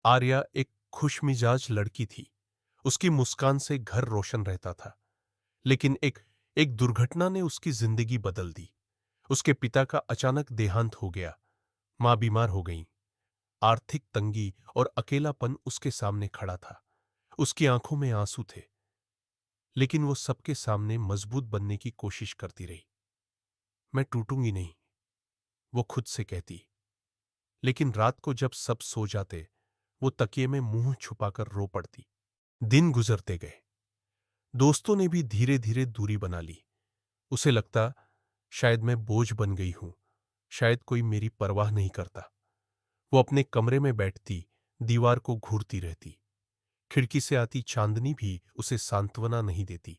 आर्या एक खुशमिजाज लड़की थी। उसकी मुस्कान से घर रोशन रहता था। लेकिन एक एक दुर्घटना ने उसकी जिंदगी बदल दी। उसके पिता का अचानक देहांत हो गया। मां बीमार हो गई। आर्थिक तंगी और अकेलापन उसके सामने खड़ा था। उसकी आंखों में आंसू थे, लेकिन वो सबके सामने मजबूत बनने की कोशिश करती रही। मैं टूटूंगी नहीं, वो खुद से कहती। लेकिन रात को जब सब सो जाते, वो तकिए में मुंह छुपाकर रो पड़ती। दिन गुजरते गए। दोस्तों ने भी धीरे धीरे दूरी बना ली। उसे लगता शायद मैं बोझ बन गई हूं, शायद कोई मेरी परवाह नहीं करता। वो अपने कमरे में बैठती, दीवार को घूरती रहती। खिड़की से आती चांदनी भी उसे सांत्वना नहीं देती।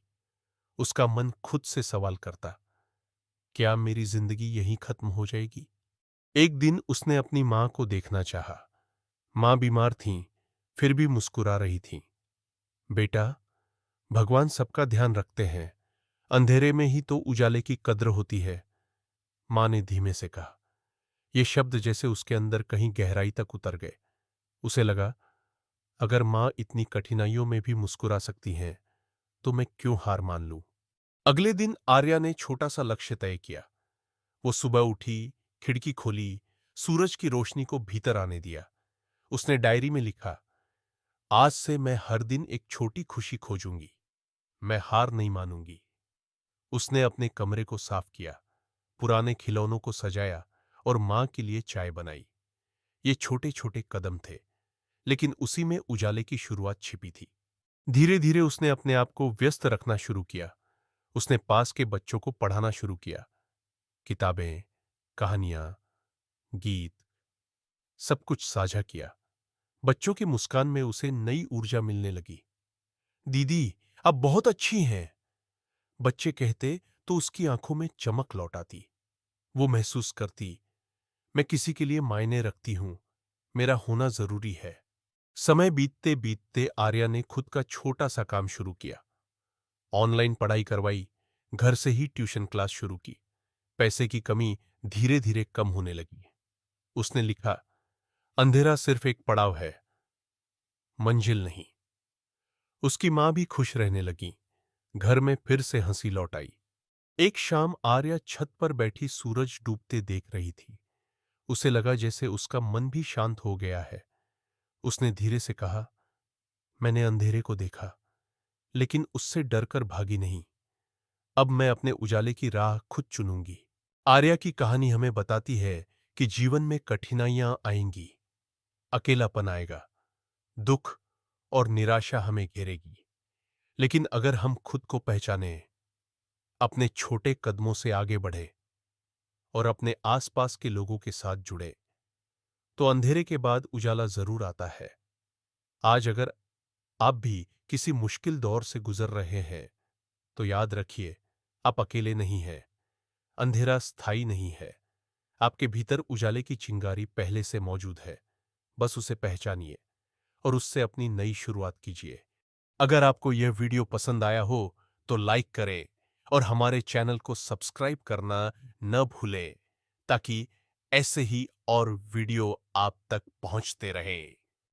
उसका मन खुद से सवाल करता, क्या मेरी जिंदगी यहीं खत्म हो जाएगी? एक दिन उसने अपनी मां को देखना चाहा। मां बीमार थीं, फिर भी मुस्कुरा रही थीं। बेटा, भगवान सबका ध्यान रखते हैं। अंधेरे में ही तो उजाले की कद्र होती है, मां ने धीमे से कहा। ये शब्द जैसे उसके अंदर कहीं गहराई तक उतर गए। उसे लगा, अगर मां इतनी कठिनाइयों में भी मुस्कुरा सकती हैं, तो मैं क्यों हार मान लूं? अगले दिन आर्या ने छोटा सा लक्ष्य तय किया। वो सुबह उठी, खिड़की खोली, सूरज की रोशनी को भीतर आने दिया। उसने डायरी में लिखा, आज से मैं हर दिन एक छोटी खुशी खोजूंगी। मैं हार नहीं मानूंगी। उसने अपने कमरे को साफ किया, पुराने खिलौनों को सजाया और मां के लिए चाय बनाई। ये छोटे छोटे कदम थे, लेकिन उसी में उजाले की शुरुआत छिपी थी। धीरे धीरे उसने अपने आप को व्यस्त रखना शुरू किया। उसने पास के बच्चों को पढ़ाना शुरू किया। किताबें, कहानियां, गीत, सब कुछ साझा किया। बच्चों की मुस्कान में उसे नई ऊर्जा मिलने लगी। दीदी, आप बहुत अच्छी हैं, बच्चे कहते तो उसकी आंखों में चमक लौट आती। वो महसूस करती, मैं किसी के लिए मायने रखती हूं, मेरा होना जरूरी है। समय बीतते बीतते आर्या ने खुद का छोटा सा काम शुरू किया। ऑनलाइन पढ़ाई करवाई, घर से ही ट्यूशन क्लास शुरू की। पैसे की कमी धीरे धीरे कम होने लगी। उसने लिखा, अंधेरा सिर्फ एक पड़ाव है, मंजिल नहीं। उसकी मां भी खुश रहने लगी। घर में फिर से हंसी लौट आई। एक शाम आर्या छत पर बैठी सूरज डूबते देख रही थी। उसे लगा जैसे उसका मन भी शांत हो गया है। उसने धीरे से कहा, मैंने अंधेरे को देखा, लेकिन उससे डरकर भागी नहीं। अब मैं अपने उजाले की राह खुद चुनूंगी। आर्या की कहानी हमें बताती है कि जीवन में कठिनाइयां आएंगी, अकेलापन आएगा, दुख और निराशा हमें घेरेगी। लेकिन अगर हम खुद को पहचाने, अपने छोटे कदमों से आगे बढ़े और अपने आसपास के लोगों के साथ जुड़े, तो अंधेरे के बाद उजाला जरूर आता है। आज अगर आप भी किसी मुश्किल दौर से गुजर रहे हैं, तो याद रखिए, आप अकेले नहीं हैं। अंधेरा स्थायी नहीं है। आपके भीतर उजाले की चिंगारी पहले से मौजूद है। बस उसे पहचानिए और उससे अपनी नई शुरुआत कीजिए। अगर आपको यह वीडियो पसंद आया हो, तो लाइक करें और हमारे चैनल को सब्सक्राइब करना न भूलें, ताकि ऐसे ही और वीडियो आप तक पहुंचते रहें।